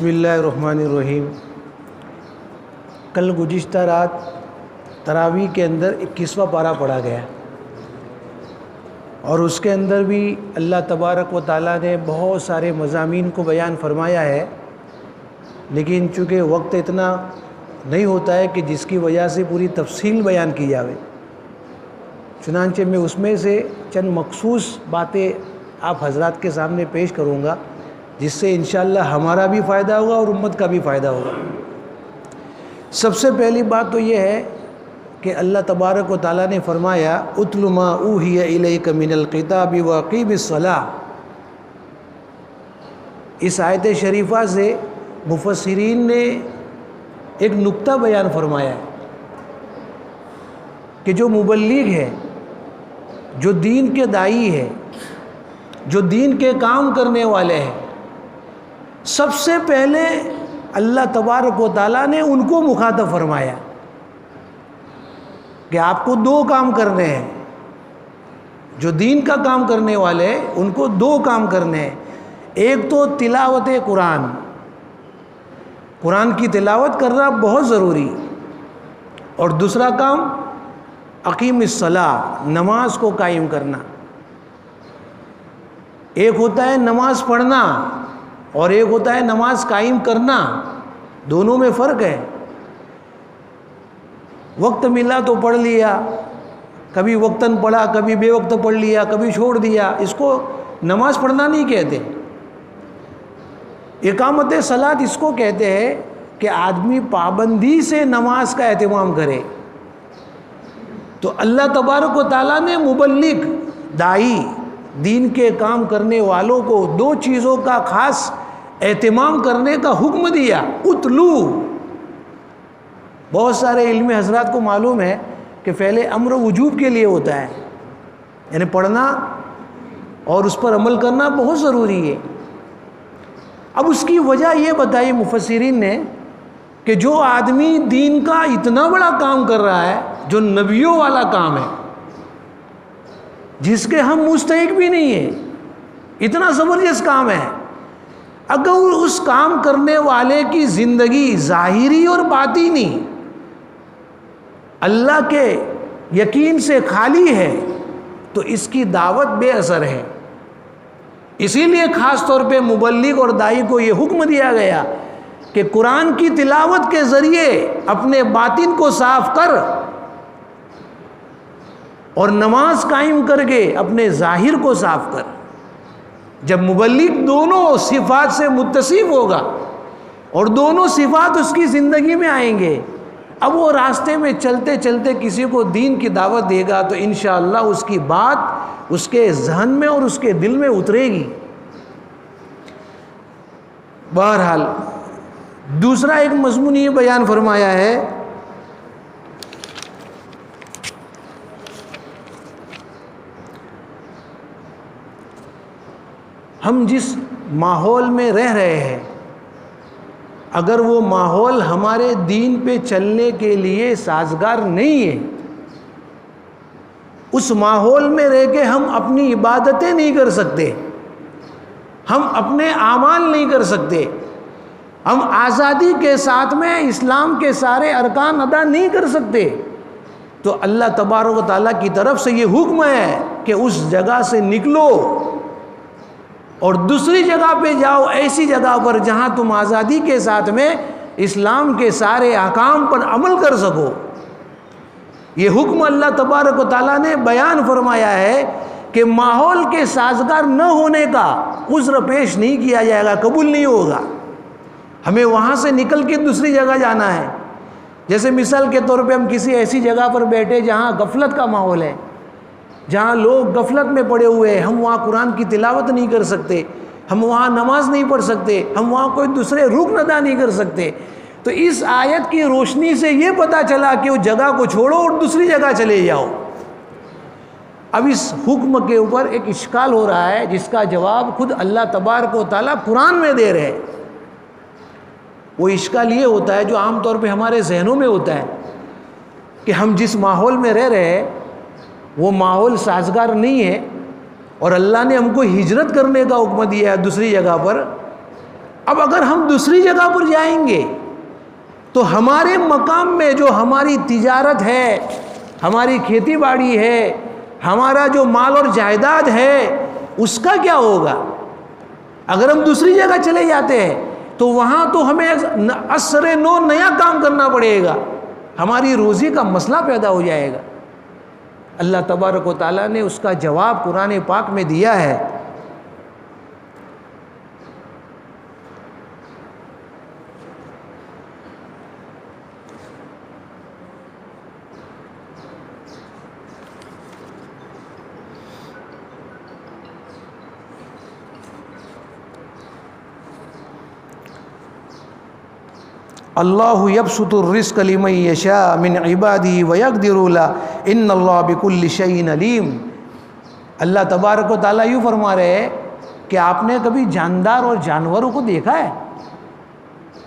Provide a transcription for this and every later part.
بسم اللہ الرحمن الرحیم۔ کل گزشتہ رات تراویح کے اندر 21واں پارہ پڑھا گیا اور اس کے اندر بھی اللہ تبارک و تعالیٰ نے بہت سارے مضامین کو بیان فرمایا ہے، لیکن چونکہ وقت اتنا نہیں ہوتا ہے کہ جس کی وجہ سے پوری تفصیل بیان کی جاوے، چنانچہ میں اس میں سے چند مخصوص باتیں آپ حضرات کے سامنے پیش کروں گا، جس سے انشاءاللہ ہمارا بھی فائدہ ہوگا اور امت کا بھی فائدہ ہوگا۔ سب سے پہلی بات تو یہ ہے کہ اللہ تبارک و تعالیٰ نے فرمایا اتل ما اوحی الیک من الکتاب واقیم الصلاۃ۔ اس آیت شریفہ سے مفسرین نے ایک نقطہ بیان فرمایا ہے کہ جو مبلغ ہے، جو دین کے داعی ہے، جو دین کے کام کرنے والے ہیں، سب سے پہلے اللہ تبارک و تعالیٰ نے ان کو مخاطب فرمایا کہ آپ کو دو کام کرنے ہیں۔ جو دین کا کام کرنے والے ہیں ان کو دو کام کرنے ہیں، ایک تو تلاوت قرآن، قرآن کی تلاوت کرنا بہت ضروری، اور دوسرا کام اقیم الصلاۃ، نماز کو قائم کرنا۔ ایک ہوتا ہے نماز پڑھنا اور ایک ہوتا ہے نماز قائم کرنا، دونوں میں فرق ہے۔ وقت ملا تو پڑھ لیا، کبھی وقتاً پڑھا، کبھی بے وقت پڑھ لیا، کبھی چھوڑ دیا، اس کو نماز پڑھنا نہیں کہتے۔ اقامت صلاۃ اس کو کہتے ہیں کہ آدمی پابندی سے نماز کا اہتمام کرے۔ تو اللہ تبارک و تعالیٰ نے مبلغ، داعی، دین کے کام کرنے والوں کو دو چیزوں کا خاص اہتمام کرنے کا حکم دیا۔ اتلو، بہت سارے علمی حضرات کو معلوم ہے کہ پہلے امر وجوب کے لیے ہوتا ہے، یعنی پڑھنا اور اس پر عمل کرنا بہت ضروری ہے۔ اب اس کی وجہ یہ بتائی مفسرین نے کہ جو آدمی دین کا اتنا بڑا کام کر رہا ہے، جو نبیوں والا کام ہے، جس کے ہم مستحق بھی نہیں ہیں، اتنا زبردست کام ہے، اگر اس کام کرنے والے کی زندگی ظاہری اور باطنی اللہ کے یقین سے خالی ہے تو اس کی دعوت بے اثر ہے۔ اسی لیے خاص طور پہ مبلغ اور داعی کو یہ حکم دیا گیا کہ قرآن کی تلاوت کے ذریعے اپنے باطن کو صاف کر اور نماز قائم کر کے اپنے ظاہر کو صاف کر۔ جب مبلغ دونوں صفات سے متصف ہوگا اور دونوں صفات اس کی زندگی میں آئیں گے، اب وہ راستے میں چلتے چلتے کسی کو دین کی دعوت دے گا تو انشاءاللہ اس کی بات اس کے ذہن میں اور اس کے دل میں اترے گی۔ بہرحال دوسرا ایک مضمون یہ بیان فرمایا ہے ہم جس ماحول میں رہ رہے ہیں، اگر وہ ماحول ہمارے دین پہ چلنے کے لیے سازگار نہیں ہے، اس ماحول میں رہ کے ہم اپنی عبادتیں نہیں کر سکتے، ہم اپنے اعمال نہیں کر سکتے، ہم آزادی کے ساتھ میں اسلام کے سارے ارکان ادا نہیں کر سکتے، تو اللہ تبارک و تعالیٰ کی طرف سے یہ حکم ہے کہ اس جگہ سے نکلو اور دوسری جگہ پہ جاؤ، ایسی جگہ پر جہاں تم آزادی کے ساتھ میں اسلام کے سارے احکام پر عمل کر سکو۔ یہ حکم اللہ تبارک و تعالیٰ نے بیان فرمایا ہے کہ ماحول کے سازگار نہ ہونے کا عذر پیش نہیں کیا جائے گا، قبول نہیں ہوگا۔ ہمیں وہاں سے نکل کے دوسری جگہ جانا ہے۔ جیسے مثال کے طور پہ ہم کسی ایسی جگہ پر بیٹھے جہاں غفلت کا ماحول ہے، جہاں لوگ غفلت میں پڑے ہوئے ہیں، ہم وہاں قرآن کی تلاوت نہیں کر سکتے، ہم وہاں نماز نہیں پڑھ سکتے، ہم وہاں کوئی دوسرے رکن ادا نہیں کر سکتے، تو اس آیت کی روشنی سے یہ پتہ چلا کہ وہ جگہ کو چھوڑو اور دوسری جگہ چلے جاؤ۔ اب اس حکم کے اوپر ایک اشکال ہو رہا ہے جس کا جواب خود اللہ تبارک و تعالیٰ قرآن میں دے رہے ہیں۔ وہ اشکال یہ ہوتا ہے جو عام طور پہ ہمارے ذہنوں میں ہوتا ہے کہ ہم جس ماحول میں رہ رہے ہیں وہ ماحول سازگار نہیں ہے اور اللہ نے ہم کو ہجرت کرنے کا حکم دیا ہے دوسری جگہ پر، اب اگر ہم دوسری جگہ پر جائیں گے تو ہمارے مقام میں جو ہماری تجارت ہے، ہماری کھیتی باڑی ہے، ہمارا جو مال اور جائیداد ہے، اس کا کیا ہوگا؟ اگر ہم دوسری جگہ چلے جاتے ہیں تو وہاں تو ہمیں اثر نو نیا کام کرنا پڑے گا، ہماری روزی کا مسئلہ پیدا ہو جائے گا۔ اللہ تبارک و تعالیٰ نے اس کا جواب قرآن پاک میں دیا ہے۔ اللہ یبسط الرزق لمن یشاء من عبادہ ویقدر له ان اللہ بکل شیء علیم۔ اللہ تبارک و تعالیٰ یوں فرما رہے ہیں کہ آپ نے کبھی جاندار اور جانوروں کو دیکھا ہے؟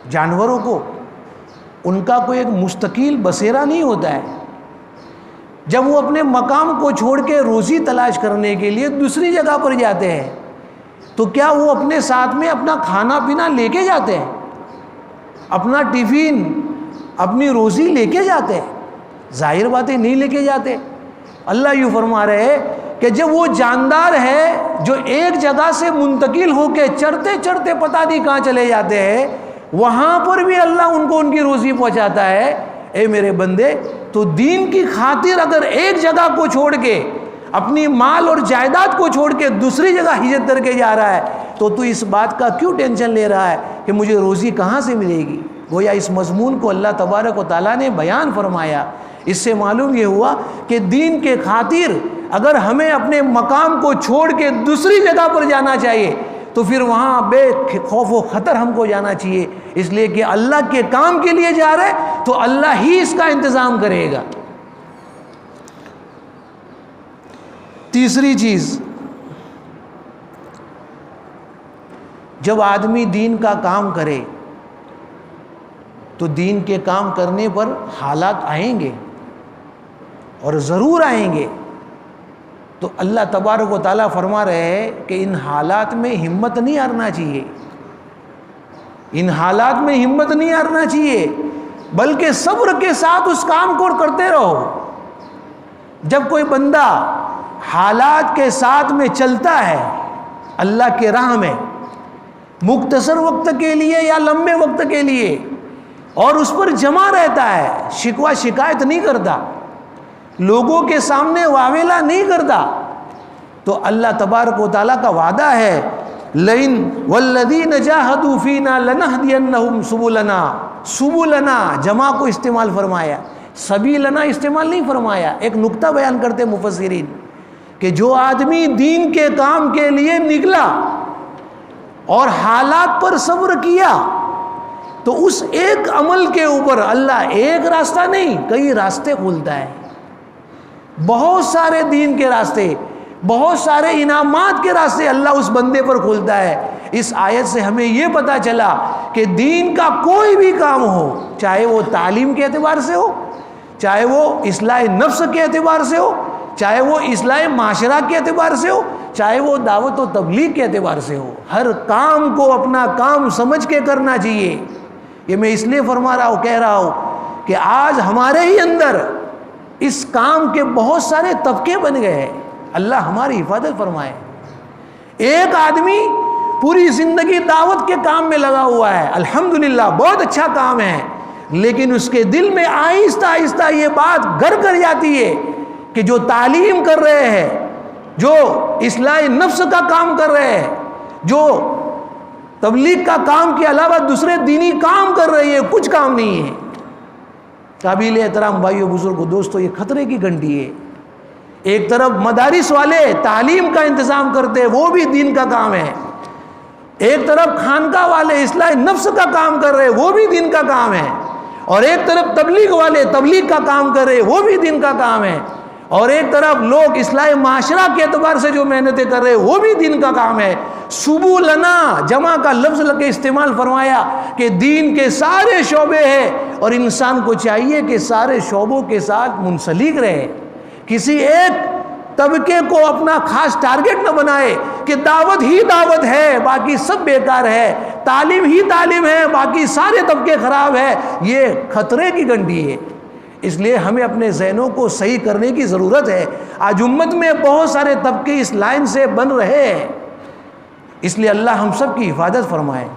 جانوروں کو ان کا کوئی ایک مستقل بسیرا نہیں ہوتا ہے۔ جب وہ اپنے مقام کو چھوڑ کے روزی تلاش کرنے کے لیے دوسری جگہ پر جاتے ہیں تو کیا وہ اپنے ساتھ میں اپنا کھانا پینا لے کے جاتے ہیں؟ اپنا ٹفن، اپنی روزی لے کے جاتے ہیں؟ ظاہر باتیں نہیں لے کے جاتے۔ اللہ یوں فرما رہے ہیں کہ جب وہ جاندار ہے جو ایک جگہ سے منتقل ہو کے چرتے چرتے پتہ نہیں کہاں چلے جاتے ہیں، وہاں پر بھی اللہ ان کو ان کی روزی پہنچاتا ہے۔ اے میرے بندے، تو دین کی خاطر اگر ایک جگہ کو چھوڑ کے، اپنی مال اور جائیداد کو چھوڑ کے دوسری جگہ ہجرت کر کے جا رہا ہے تو اس بات کا کیوں ٹینشن لے رہا ہے کہ مجھے روزی کہاں سے ملے گی؟ گویا اس مضمون کو اللہ تبارک و تعالیٰ نے بیان فرمایا۔ اس سے معلوم یہ ہوا کہ دین کے خاطر اگر ہمیں اپنے مقام کو چھوڑ کے دوسری جگہ پر جانا چاہیے تو پھر وہاں بے خوف و خطر ہم کو جانا چاہیے، اس لیے کہ اللہ کے کام کے لیے جا رہے تو اللہ ہی اس کا انتظام کرے گا۔ تیسری چیز، جب آدمی دین کا کام کرے تو دین کے کام کرنے پر حالات آئیں گے اور ضرور آئیں گے، تو اللہ تبارک و تعالیٰ فرما رہے ہیں کہ ان حالات میں ہمت نہیں ہارنا چاہیے، ان حالات میں ہمت نہیں ہارنا چاہیے، بلکہ صبر کے ساتھ اس کام کو کرتے رہو۔ جب کوئی بندہ حالات کے ساتھ میں چلتا ہے اللہ کے راہ میں، مختصر وقت کے لیے یا لمبے وقت کے لیے، اور اس پر جمع رہتا ہے، شکوہ شکایت نہیں کرتا، لوگوں کے سامنے واویلا نہیں کرتا، تو اللہ تبارک و تعالیٰ کا وعدہ ہے لئن والذین جاہدوا فینا لنہدینہم سبلنا۔ سبلنا جمع کو استعمال فرمایا، سبیلنا استعمال نہیں فرمایا۔ ایک نقطہ بیان کرتے مفسرین کہ جو آدمی دین کے کام کے لیے نکلا اور حالات پر صبر کیا تو اس ایک عمل کے اوپر اللہ ایک راستہ نہیں کئی راستے کھولتا ہے، بہت سارے دین کے راستے، بہت سارے انعامات کے راستے اللہ اس بندے پر کھولتا ہے۔ اس آیت سے ہمیں یہ پتہ چلا کہ دین کا کوئی بھی کام ہو، چاہے وہ تعلیم کے اعتبار سے ہو، چاہے وہ اصلاح نفس کے اعتبار سے ہو، چاہے وہ اصلاح معاشرہ کے اعتبار سے ہو، چاہے وہ دعوت و تبلیغ کے اعتبار سے ہو، ہر کام کو اپنا کام سمجھ کے کرنا چاہیے۔ یہ میں اس لیے کہہ رہا ہوں کہ آج ہمارے ہی اندر اس کام کے بہت سارے طبقے بن گئے ہیں، اللہ ہماری حفاظت فرمائے۔ ایک آدمی پوری زندگی دعوت کے کام میں لگا ہوا ہے، الحمدللہ بہت اچھا کام ہے، لیکن اس کے دل میں آہستہ آہستہ یہ بات گھر کر جاتی ہے کہ جو تعلیم کر رہے ہیں، جو اصلاح نفس کا کام کر رہے ہیں، جو تبلیغ کا کام کے علاوہ دوسرے دینی کام کر رہے ہیں، کچھ کام نہیں ہے۔ قابل احترام بھائیو بزرگو دوستو، یہ خطرے کی گھنٹی ہے۔ ایک طرف مدارس والے تعلیم کا انتظام کرتے ہیں، وہ بھی دین کا کام ہے، ایک طرف خانقاہ والے اصلاح نفس کا کام کر رہے ہیں، وہ بھی دین کا کام ہے، اور ایک طرف تبلیغ والے تبلیغ کا کام کر رہے ہیں، وہ بھی دین کا کام ہے، اور ایک طرف لوگ اصلاح معاشرہ کے اعتبار سے جو محنتیں کر رہے ہیں وہ بھی دین کا کام ہے۔ سبولنا جمع کا لفظ لگے استعمال فرمایا کہ دین کے سارے شعبے ہیں اور انسان کو چاہیے کہ سارے شعبوں کے ساتھ منسلک رہے، کسی ایک طبقے کو اپنا خاص ٹارگٹ نہ بنائے کہ دعوت ہی دعوت ہے باقی سب بیکار ہے، تعلیم ہی تعلیم ہے باقی سارے طبقے خراب ہے، یہ خطرے کی گھنٹی ہے۔ اس لیے ہمیں اپنے ذہنوں کو صحیح کرنے کی ضرورت ہے۔ آج امت میں بہت سارے طبقے اس لائن سے بن رہے ہیں، اس لیے اللہ ہم سب کی حفاظت فرمائے۔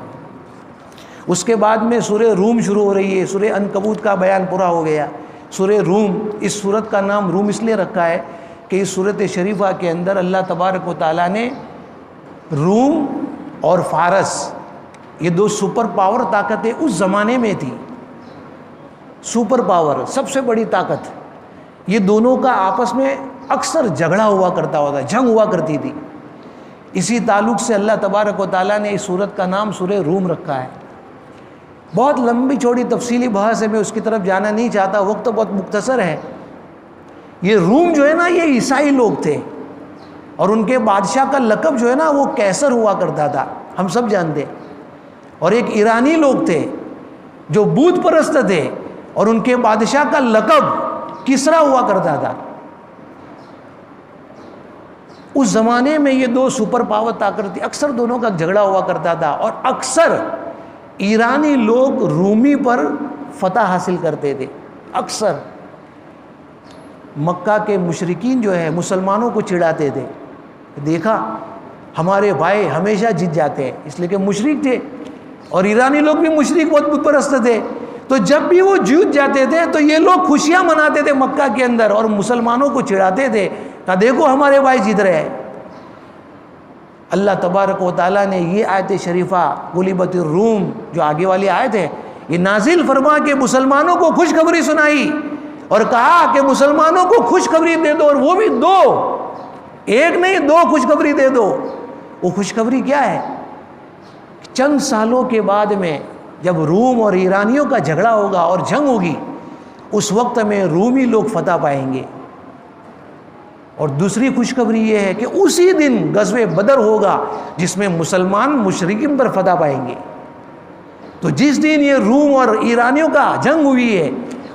اس کے بعد میں سورہ روم شروع ہو رہی ہے، سورہ عنکبوت کا بیان پورا ہو گیا۔ سورہ روم، اس سورت کا نام روم اس لیے رکھا ہے کہ اس سورت شریفہ کے اندر اللہ تبارک و تعالیٰ نے روم اور فارس، یہ دو سپر پاور طاقتیں اس زمانے میں تھی، سپر پاور سب سے بڑی طاقت، یہ دونوں کا آپس میں اکثر جھگڑا ہوا کرتا ہوتا، جنگ ہوا کرتی تھی۔ اسی تعلق سے اللہ تبارک و تعالیٰ نے اس سورت کا نام سورہ روم رکھا ہے۔ بہت لمبی چوڑی تفصیلی بحث ہے، میں اس کی طرف جانا نہیں چاہتا، وقت بہت مختصر ہے۔ یہ روم جو ہے نا، یہ عیسائی لوگ تھے، اور ان کے بادشاہ کا لقب جو ہے نا وہ کیسر ہوا کرتا تھا، ہم سب جانتے۔ اور ایک ایرانی لوگ تھے جو بت پرست تھے، اور ان کے بادشاہ کا لقب کسرا ہوا کرتا تھا۔ اس زمانے میں یہ دو سپر پاور طاقت تھی، اکثر دونوں کا جھگڑا ہوا کرتا تھا، اور اکثر ایرانی لوگ رومی پر فتح حاصل کرتے تھے۔ اکثر مکہ کے مشرکین جو ہے مسلمانوں کو چڑھاتے تھے، دیکھا ہمارے بھائی ہمیشہ جیت جاتے ہیں، اس لیے کہ مشرک تھے، اور ایرانی لوگ بھی مشرک بہت بت پرست تھے، تو جب بھی وہ جیت جاتے تھے تو یہ لوگ خوشیاں مناتے تھے مکہ کے اندر، اور مسلمانوں کو چڑھاتے تھے کہ دیکھو ہمارے بھائی جیت رہے ہیں۔ اللہ تبارک و تعالیٰ نے یہ آیت شریفہ غلبت الروم جو آگے والی آیت ہے یہ نازل فرما کے مسلمانوں کو خوشخبری سنائی، اور کہا کہ مسلمانوں کو خوشخبری دے دو، اور وہ بھی دو، ایک نہیں دو خوشخبری دے دو۔ وہ خوشخبری کیا ہے؟ چند سالوں کے بعد میں جب روم اور ایرانیوں کا جھگڑا ہوگا اور جنگ ہوگی، اس وقت میں رومی لوگ فتح پائیں گے۔ اور دوسری خوشخبری یہ ہے کہ اسی دن غزوہ بدر ہوگا جس میں مسلمان مشرکین پر فتح پائیں گے۔ تو جس دن یہ روم اور ایرانیوں کا جنگ ہوئی ہے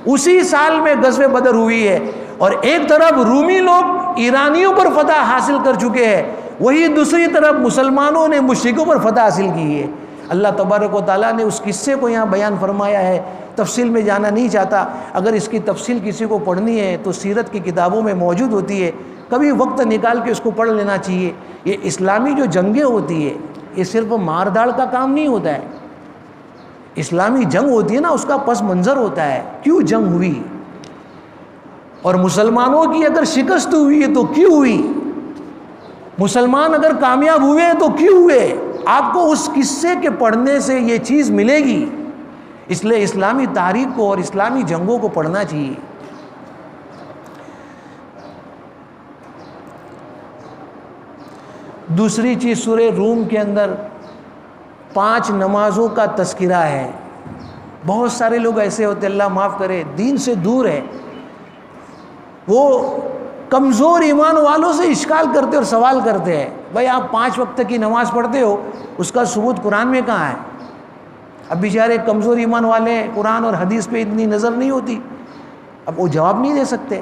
اسی سال میں غزوہ بدر ہوئی ہے، اور ایک طرف رومی لوگ ایرانیوں پر فتح حاصل کر چکے ہیں، وہی دوسری طرف مسلمانوں نے مشرکوں پر فتح حاصل کی ہے۔ اللہ تبارک و تعالیٰ نے اس قصے کو یہاں بیان فرمایا ہے، تفصیل میں جانا نہیں چاہتا، اگر اس کی تفصیل کسی کو پڑھنی ہے تو سیرت کی کتابوں میں موجود ہوتی ہے، کبھی وقت نکال کے اس کو پڑھ لینا چاہیے۔ یہ اسلامی جو جنگیں ہوتی ہے یہ صرف مار داڑ کا کام نہیں ہوتا ہے، اسلامی جنگ ہوتی ہے نا اس کا پس منظر ہوتا ہے، کیوں جنگ ہوئی، اور مسلمانوں کی اگر شکست ہوئی ہے تو کیوں ہوئی، مسلمان اگر کامیاب ہوئے تو کیوں ہوئے، آپ کو اس قصے کے پڑھنے سے یہ چیز ملے گی۔ اس لیے اسلامی تاریخ کو اور اسلامی جنگوں کو پڑھنا چاہیے۔ دوسری چیز سورہ روم کے اندر 5 نمازوں کا تذکرہ ہے۔ بہت سارے لوگ ایسے ہوتے، اللہ معاف کرے، دین سے دور ہے، وہ کمزور ایمان والوں سے اشکال کرتے اور سوال کرتے ہیں، بھائی آپ 5 وقت کی نماز پڑھتے ہو، اس کا ثبوت قرآن میں کہاں ہے؟ اب بیچارے کمزور ایمان والے قرآن اور حدیث پہ اتنی نظر نہیں ہوتی، اب وہ جواب نہیں دے سکتے۔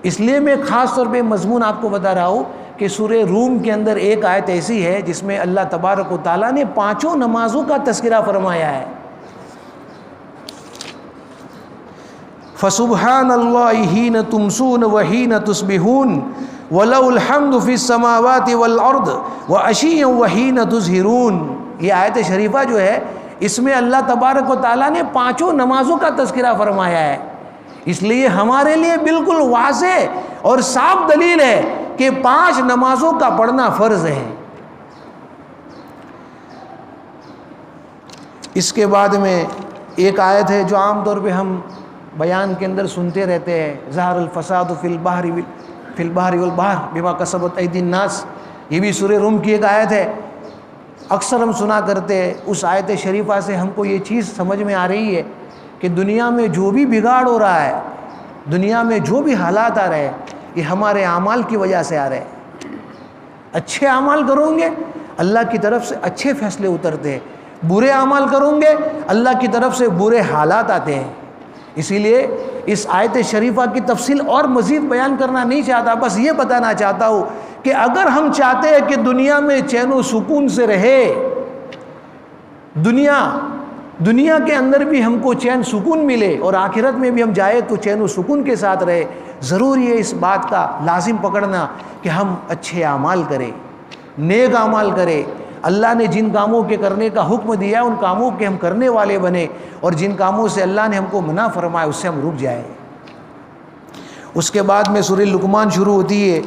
اس لیے میں خاص طور پہ مضمون آپ کو بتا رہا ہوں کہ سورہ روم کے اندر ایک آیت ایسی ہے جس میں اللہ تبارک و تعالیٰ نے 5 نمازوں کا تذکرہ فرمایا ہے۔ فَسُبْحَانَ اللَّهِ حِينَ تُمْسُونَ وَحِينَ تُصْبِحُونَ وَلَهُ الْحَمْدُ فِي السَّمَاوَاتِ وَالْأَرْضِ وَعَشِيًّا وَحِينَ تُظْهِرُونَ۔ یہ آیت شریفہ جو ہے اس میں اللہ تبارک و تعالیٰ نے 5 نمازوں کا تذکرہ فرمایا ہے، اس لیے ہمارے لیے بالکل واضح اور صاف دلیل ہے کہ 5 نمازوں کا پڑھنا فرض ہے۔ اس کے بعد میں ایک آیت ہے جو عام طور پہ ہم بیان کے اندر سنتے رہتے ہیں، ظہر الفساد فی البحر والبحر بما کسبت ایدی الناس، یہ بھی سورہ روم کی ایک آیت ہے، اکثر ہم سنا کرتے ہیں۔ اس آیت شریفہ سے ہم کو یہ چیز سمجھ میں آ رہی ہے کہ دنیا میں جو بھی بگاڑ ہو رہا ہے، دنیا میں جو بھی حالات آ رہے ہیں، یہ ہمارے اعمال کی وجہ سے آ رہے ہیں۔ اچھے اعمال کرو گے اللہ کی طرف سے اچھے فیصلے اترتے ہیں، برے اعمال کرو گے اللہ کی طرف سے برے حالات آتے ہیں۔ اسی لیے اس آیت شریفہ کی تفصیل اور مزید بیان کرنا نہیں چاہتا، بس یہ بتانا چاہتا ہوں کہ اگر ہم چاہتے ہیں کہ دنیا میں چین و سکون سے رہے، دنیا کے اندر بھی ہم کو چین سکون ملے اور آخرت میں بھی ہم جائے تو چین و سکون کے ساتھ رہے، ضروری ہے اس بات کا لازم پکڑنا کہ ہم اچھے اعمال کریں، نیک اعمال کریں، اللہ نے جن کاموں کے کرنے کا حکم دیا ان کاموں کے ہم کرنے والے بنے، اور جن کاموں سے اللہ نے ہم کو منع فرمایا اس سے ہم رک جائیں۔ اس کے بعد میں سورہ لقمان شروع ہوتی ہے۔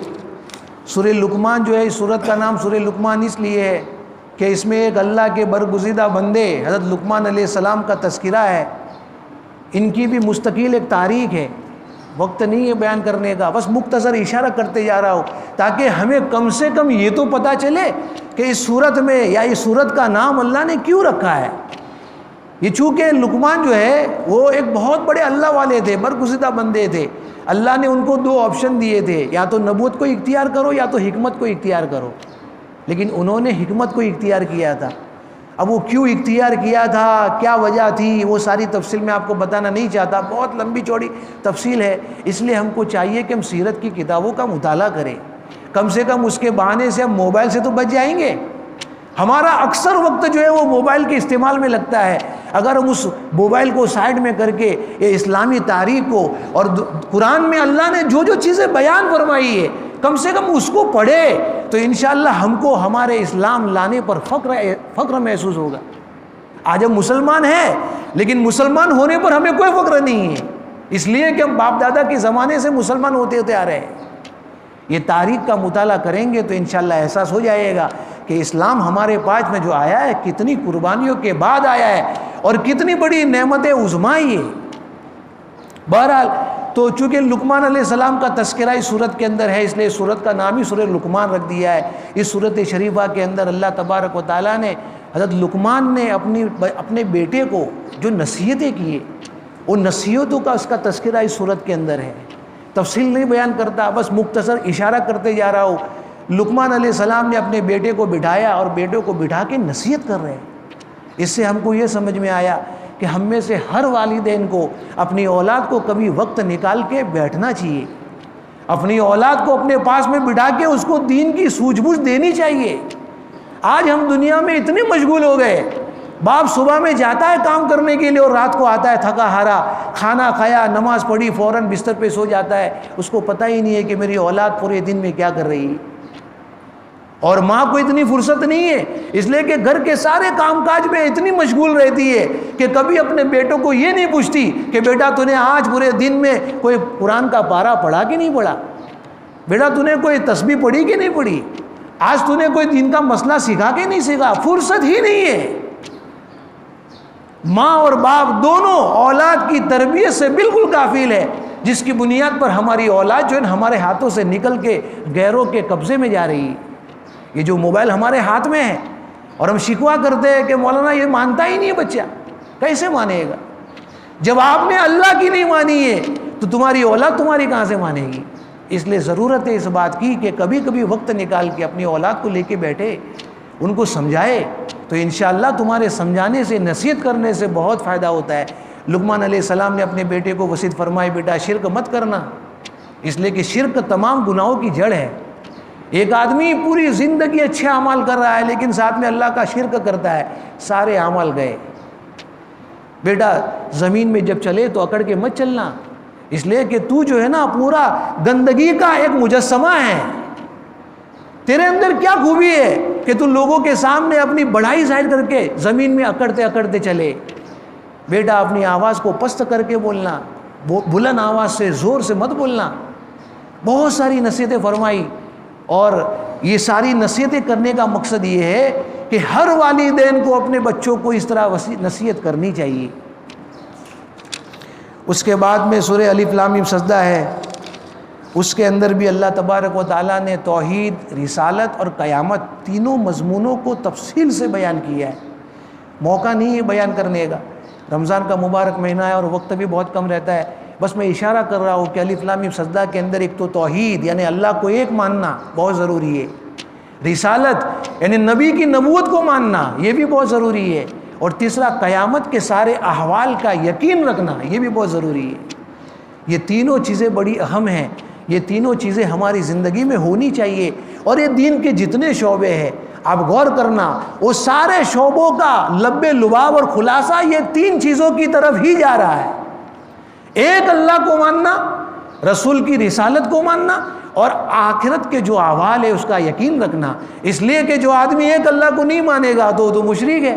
سورہ لقمان جو ہے، اس سورت کا نام سورہ لقمان اس لیے ہے کہ اس میں ایک اللہ کے برگزیدہ بندے حضرت لقمان علیہ السلام کا تذکرہ ہے۔ ان کی بھی مستقل ایک تاریخ ہے، وقت نہیں ہے بیان کرنے کا، بس مختصر اشارہ کرتے جا رہا ہوں تاکہ ہمیں کم سے کم یہ تو پتہ چلے کہ اس سورت میں یا اس سورت کا نام اللہ نے کیوں رکھا ہے۔ یہ چونکہ لقمان جو ہے وہ ایک بہت بڑے اللہ والے تھے، برگزیدہ بندے تھے، اللہ نے ان کو 2 آپشن دیے تھے، یا تو نبوت کو اختیار کرو یا تو حکمت کو اختیار کرو، لیکن انہوں نے حکمت کو اختیار کیا تھا۔ اب وہ کیوں اختیار کیا تھا، کیا وجہ تھی، وہ ساری تفصیل میں آپ کو بتانا نہیں چاہتا، بہت لمبی چوڑی تفصیل ہے، اس لیے ہم کو چاہیے کہ ہم سیرت کی کتابوں کا مطالعہ کریں، کم سے کم اس کے بہانے سے ہم موبائل سے تو بچ جائیں گے۔ ہمارا اکثر وقت جو ہے وہ موبائل کے استعمال میں لگتا ہے، اگر ہم اس موبائل کو سائڈ میں کر کے یہ اسلامی تاریخ کو اور قرآن میں اللہ نے جو جو چیزیں بیان فرمائی ہے کم سے کم اس کو پڑھے تو انشاءاللہ ہم کو ہمارے اسلام لانے پر فخر محسوس ہوگا۔ آج ہم مسلمان ہیں لیکن مسلمان ہونے پر ہمیں کوئی فخر نہیں ہے، اس لیے کہ ہم باپ دادا کے زمانے سے مسلمان ہوتے ہوتے آ رہے ہیں۔ یہ تاریخ کا مطالعہ کریں گے تو انشاءاللہ احساس ہو جائے گا کہ اسلام ہمارے پاس میں جو آیا ہے کتنی قربانیوں کے بعد آیا ہے اور کتنی بڑی نعمت عظمائی ہے۔ بہرحال تو چونکہ لقمان علیہ السلام کا تذکرہ اس سورت کے اندر ہے، اس لیے سورت کا نام ہی سورہ لقمان رکھ دیا ہے۔ اس سورت شریفہ کے اندر اللہ تبارک و تعالیٰ نے حضرت لقمان نے اپنے بیٹے کو جو نصیحتیں کیے ان نصیحتوں کا اس کا تذکرہ اس سورت کے اندر ہے۔ تفصیل نہیں بیان کرتا، بس مختصر اشارہ کرتے جا رہا ہوں۔ لقمان علیہ السلام نے اپنے بیٹے کو بٹھایا اور بیٹے کو بٹھا کے نصیحت کر رہے ہیں۔ اس سے ہم کو یہ سمجھ میں آیا کہ ہم میں سے ہر والدین کو اپنی اولاد کو کبھی وقت نکال کے بیٹھنا چاہیے، اپنی اولاد کو اپنے پاس میں بٹھا کے اس کو دین کی سوجھ بوجھ دینی چاہیے۔ آج ہم دنیا میں اتنے مشغول ہو گئے، باپ صبح میں جاتا ہے کام کرنے کے لیے اور رات کو آتا ہے تھکا ہارا، کھانا کھایا، نماز پڑھی، فوراً بستر پہ سو جاتا ہے، اس کو پتہ ہی نہیں ہے کہ میری اولاد پورے دن میں کیا کر رہی ہے۔ اور ماں کو اتنی فرصت نہیں ہے، اس لیے کہ گھر کے سارے کام کاج میں اتنی مشغول رہتی ہے کہ کبھی اپنے بیٹوں کو یہ نہیں پوچھتی کہ بیٹا تو نے آج پورے دن میں کوئی قرآن کا پارہ پڑھا کہ نہیں پڑھا، بیٹا تو نے کوئی تسبیح پڑھی کہ نہیں پڑھی، آج تو نے کوئی دین کا مسئلہ سیکھا کہ نہیں سیکھا۔ فرصت ہی نہیں ہے۔ ماں اور باپ دونوں اولاد کی تربیت سے بالکل غافل ہے، جس کی بنیاد پر ہماری اولاد جو ہے ہمارے ہاتھوں سے نکل کے غیروں کے قبضے میں جا رہی ہے۔ یہ جو موبائل ہمارے ہاتھ میں ہے اور ہم شکوہ کرتے ہیں کہ مولانا یہ مانتا ہی نہیں ہے بچہ، کیسے مانے گا؟ جب آپ نے اللہ کی نہیں مانی ہے تو تمہاری اولاد تمہاری کہاں سے مانے گی؟ اس لیے ضرورت ہے اس بات کی کہ کبھی کبھی وقت نکال کے اپنی اولاد کو لے کے بیٹھے، ان کو سمجھائے، تو انشاءاللہ تمہارے سمجھانے سے، نصیحت کرنے سے بہت فائدہ ہوتا ہے۔ لقمان علیہ السلام نے اپنے بیٹے کو وصیت فرمائی، بیٹا شرک مت کرنا، اس لیے کہ شرک تمام گناہوں کی جڑ ہے۔ ایک آدمی پوری زندگی اچھے اعمال کر رہا ہے لیکن ساتھ میں اللہ کا شرک کرتا ہے، سارے اعمال گئے۔ بیٹا زمین میں جب چلے تو اکڑ کے مت چلنا، اس لیے کہ تو جو ہے نا پورا گندگی کا ایک مجسمہ ہے۔ تیرے اندر کیا خوبی ہے کہ تو لوگوں کے سامنے اپنی بڑائی ظاہر کر کے زمین میں اکڑتے اکڑتے چلے؟ بیٹا اپنی آواز کو پست کر کے بولنا، بلند آواز سے زور سے مت بولنا۔ بہت ساری نصیحتیں فرمائی، اور یہ ساری نصیحتیں کرنے کا مقصد یہ ہے کہ ہر والدین کو اپنے بچوں کو اس طرح نصیحت کرنی چاہیے۔ اس کے بعد میں سورہ الف لام میم سجدہ ہے، اس کے اندر بھی اللہ تبارک و تعالیٰ نے توحید، رسالت اور قیامت تینوں مضمونوں کو تفصیل سے بیان کیا ہے۔ موقع نہیں ہے بیان کرنے کا، رمضان کا مبارک مہینہ ہے اور وقت بھی بہت کم رہتا ہے، بس میں اشارہ کر رہا ہوں کہ الف لام میم سجدہ کے اندر ایک تو توحید یعنی اللہ کو ایک ماننا بہت ضروری ہے، رسالت یعنی نبی کی نبوت کو ماننا یہ بھی بہت ضروری ہے، اور تیسرا قیامت کے سارے احوال کا یقین رکھنا یہ بھی بہت ضروری ہے۔ یہ تینوں چیزیں بڑی اہم ہیں، یہ تینوں چیزیں ہماری زندگی میں ہونی چاہیے. اور یہ دین کے جتنے شعبے ہیں آپ غور کرنا، وہ سارے شعبوں کا لب لباب اور خلاصہ یہ تین چیزوں کی طرف ہی جا رہا ہے. ایک اللہ کو ماننا، رسول کی رسالت کو ماننا، اور آخرت کے جو احوال ہے اس کا یقین رکھنا. اس لیے کہ جو آدمی ایک اللہ کو نہیں مانے گا تو مشرک ہے.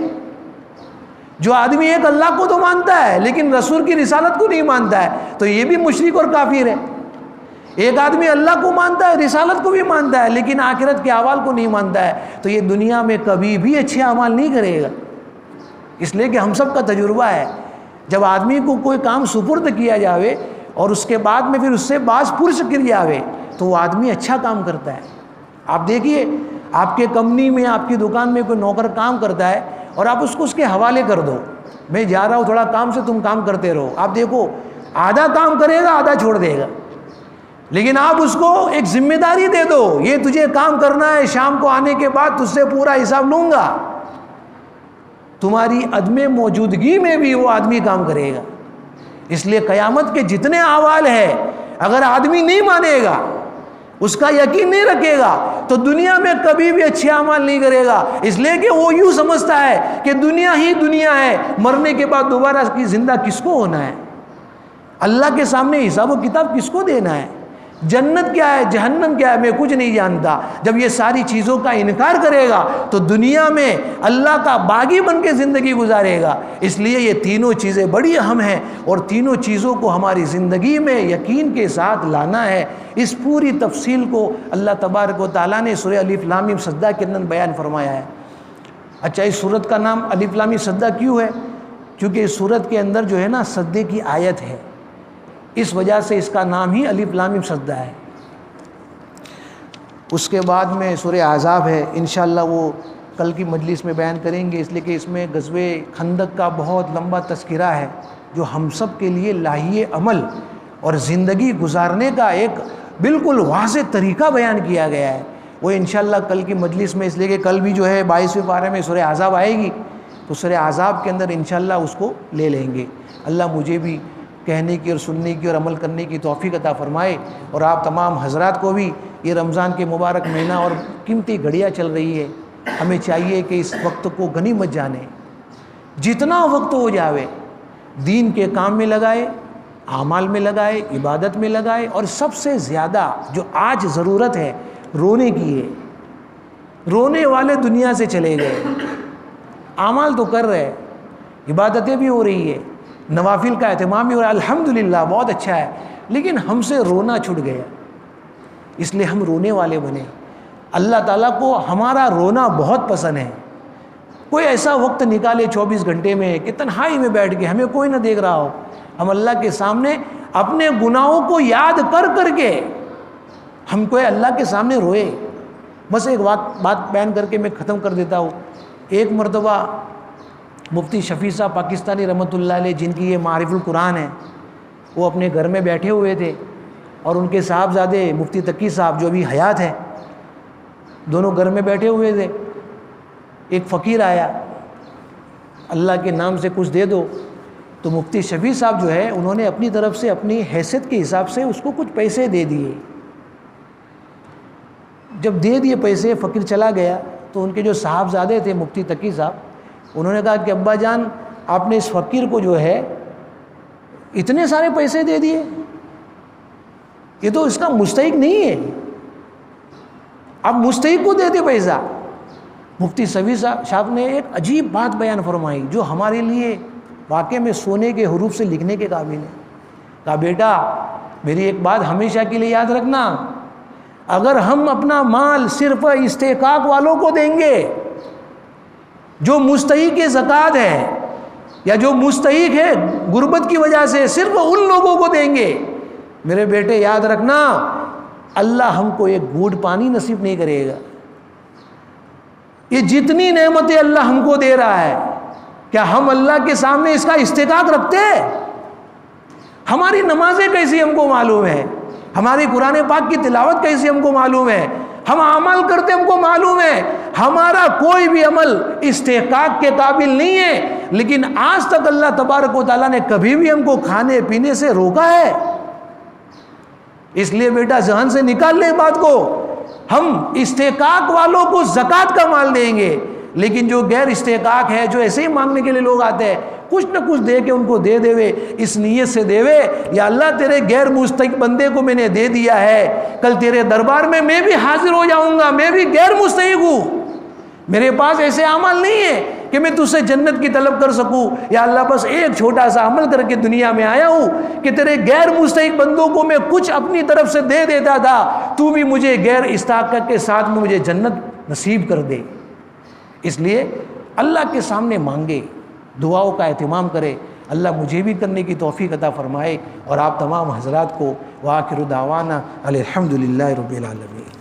جو آدمی ایک اللہ کو تو مانتا ہے لیکن رسول کی رسالت کو نہیں مانتا ہے تو یہ بھی مشرک اور کافر ہے. ایک آدمی اللہ کو مانتا ہے، رسالت کو بھی مانتا ہے، لیکن آخرت کے احوال کو نہیں مانتا ہے تو یہ دنیا میں کبھی بھی اچھے اعمال نہیں کرے گا. اس لیے کہ ہم سب کا تجربہ ہے، جب آدمی کو کوئی کام سپرد کیا جاوے اور اس کے بعد میں پھر اس سے باز پرس کر جاوے تو وہ آدمی اچھا کام کرتا ہے. آپ دیکھیے آپ کے کمپنی میں، آپ کی دکان میں کوئی نوکر کام کرتا ہے اور آپ اس کو اس کے حوالے کر دو، میں جا رہا ہوں تھوڑا کام سے، تم کام کرتے رہو. آپ دیکھو آدھا کام کرے گا، آدھا چھوڑ دے گا. لیکن آپ اس کو ایک ذمہ داری دے دو، یہ تجھے کام کرنا ہے، شام کو آنے کے بعد تجھ سے پورا حساب لوں گا، تمہاری عدم موجودگی میں بھی وہ آدمی کام کرے گا. اس لیے قیامت کے جتنے احوال ہیں اگر آدمی نہیں مانے گا، اس کا یقین نہیں رکھے گا تو دنیا میں کبھی بھی اچھے اعمال نہیں کرے گا. اس لیے کہ وہ یوں سمجھتا ہے کہ دنیا ہی دنیا ہے، مرنے کے بعد دوبارہ کی زندہ کس کو ہونا ہے، اللہ کے سامنے حساب و کتاب کس کو دینا ہے، جنت کیا ہے جہنم کیا ہے میں کچھ نہیں جانتا. جب یہ ساری چیزوں کا انکار کرے گا تو دنیا میں اللہ کا باغی بن کے زندگی گزارے گا. اس لیے یہ تینوں چیزیں بڑی اہم ہیں اور تینوں چیزوں کو ہماری زندگی میں یقین کے ساتھ لانا ہے. اس پوری تفصیل کو اللہ تبارک و تعالیٰ نے سورہ الف لام میم سجدہ کے اندر بیان فرمایا ہے. اچھا، اس سورت کا نام الف لام میم سجدہ کیوں ہے؟ کیونکہ اس سورت کے اندر جو ہے نا سجدے کی آیت ہے، اس وجہ سے اس کا نام ہی الف لام میم سجدہ ہے. اس کے بعد میں سورہ احزاب ہے، انشاءاللہ وہ کل کی مجلس میں بیان کریں گے، اس لیے کہ اس میں غزوہ خندق کا بہت لمبا تذکرہ ہے جو ہم سب کے لیے لاہی عمل اور زندگی گزارنے کا ایک بالکل واضح طریقہ بیان کیا گیا ہے. وہ انشاءاللہ کل کی مجلس میں، اس لیے کہ کل بھی جو ہے 22ویں پارے میں سورہ احزاب آئے گی تو سورہ احزاب کے اندر انشاءاللہ اس کو لے لیں گے. اللہ مجھے بھی کہنے کی اور سننے کی اور عمل کرنے کی توفیق عطا فرمائے، اور آپ تمام حضرات کو بھی. یہ رمضان کے مبارک مہینہ اور قیمتی گھڑیاں چل رہی ہے، ہمیں چاہیے کہ اس وقت کو غنیمت جانیں، جتنا وقت ہو جاوے دین کے کام میں لگائے، اعمال میں لگائے، عبادت میں لگائے. اور سب سے زیادہ جو آج ضرورت ہے رونے کی ہے. رونے والے دنیا سے چلے گئے، اعمال تو کر رہے، عبادتیں بھی ہو رہی ہے، نوافل کا اہتمام بھی ہو رہا ہے، الحمدللہ بہت اچھا ہے، لیکن ہم سے رونا چھوٹ گیا. اس لیے ہم رونے والے بنے. اللہ تعالیٰ کو ہمارا رونا بہت پسند ہے. کوئی ایسا وقت نکالے 24 گھنٹے میں کہ تنہائی میں بیٹھ کے ہمیں کوئی نہ دیکھ رہا ہو، ہم اللہ کے سامنے اپنے گناہوں کو یاد کر کر کے ہم کو اللہ کے سامنے روئے. بس ایک بات بیان کر کے میں ختم کر دیتا ہوں. ایک مرتبہ مفتی شفیع صاحب پاکستانی رحمۃ اللہ علیہ، جن کی یہ معارف القرآن ہے، وہ اپنے گھر میں بیٹھے ہوئے تھے اور ان کے صاحبزادے مفتی تقی صاحب جو ابھی حیات ہیں، دونوں گھر میں بیٹھے ہوئے تھے. ایک فقیر آیا، اللہ کے نام سے کچھ دے دو. تو مفتی شفیع صاحب جو ہے انہوں نے اپنی طرف سے اپنی حیثیت کے حساب سے اس کو کچھ پیسے دے دیے. جب دے دیے پیسے، فقیر چلا گیا تو ان کے جو صاحبزادے تھے مفتی تقی صاحب، انہوں نے کہا کہ ابا جان آپ نے اس فقیر کو جو ہے اتنے سارے پیسے دے دیے، یہ تو اس کا مستحق نہیں ہے، آپ مستحق کو دیتے پیسہ. مفتی شفیع صاحب نے ایک عجیب بات بیان فرمائی جو ہمارے لیے واقعے میں سونے کے حروف سے لکھنے کے قابل ہے. کہا بیٹا میری ایک بات ہمیشہ کے لیے یاد رکھنا، اگر ہم اپنا مال صرف استحقاق والوں کو دیں گے، جو مستحق زکوٰۃ ہے یا جو مستحق ہے غربت کی وجہ سے، صرف ان لوگوں کو دیں گے، میرے بیٹے یاد رکھنا اللہ ہم کو ایک گھونٹ پانی نصیب نہیں کرے گا. یہ جتنی نعمتیں اللہ ہم کو دے رہا ہے، کیا ہم اللہ کے سامنے اس کا استحقاق رکھتے ہیں؟ ہماری نمازیں کیسی ہم کو معلوم ہے، ہماری قرآن پاک کی تلاوت کیسی ہم کو معلوم ہے، ہم عمل کرتے ہم کو معلوم ہے. ہمارا کوئی بھی عمل استحقاق کے قابل نہیں ہے، لیکن آج تک اللہ تبارک و تعالیٰ نے کبھی بھی ہم کو کھانے پینے سے روکا ہے؟ اس لیے بیٹا ذہن سے نکال لے بات کو، ہم استحقاق والوں کو زکوٰۃ کا مال دیں گے، لیکن جو غیر استحقاق ہے، جو ایسے ہی مانگنے کے لیے لوگ آتے ہیں، کچھ نہ کچھ دے کے ان کو دے وے، اس نیت سے دے وے، یا اللہ تیرے غیر مستحق بندے کو میں نے دے دیا ہے، کل تیرے دربار میں بھی حاضر ہو جاؤں گا، میں بھی غیر مستحق ہوں، میرے پاس ایسے عمل نہیں ہے کہ میں تجھ سے جنت کی طلب کر سکوں، یا اللہ بس ایک چھوٹا سا عمل کر کے دنیا میں آیا ہوں کہ تیرے غیر مستحق بندوں کو میں کچھ اپنی طرف سے دے دیتا تھا، تو بھی مجھے غیر استحقاق کے ساتھ میں مجھے جنت نصیب کر دے۔ اس لیے اللہ کے سامنے مانگے، دعاؤں کا اہتمام کرے، اللہ مجھے بھی کرنے کی توفیق عطا فرمائے، اور آپ تمام حضرات کو۔ وآخر دعوانا الحمدللہ رب العالمین۔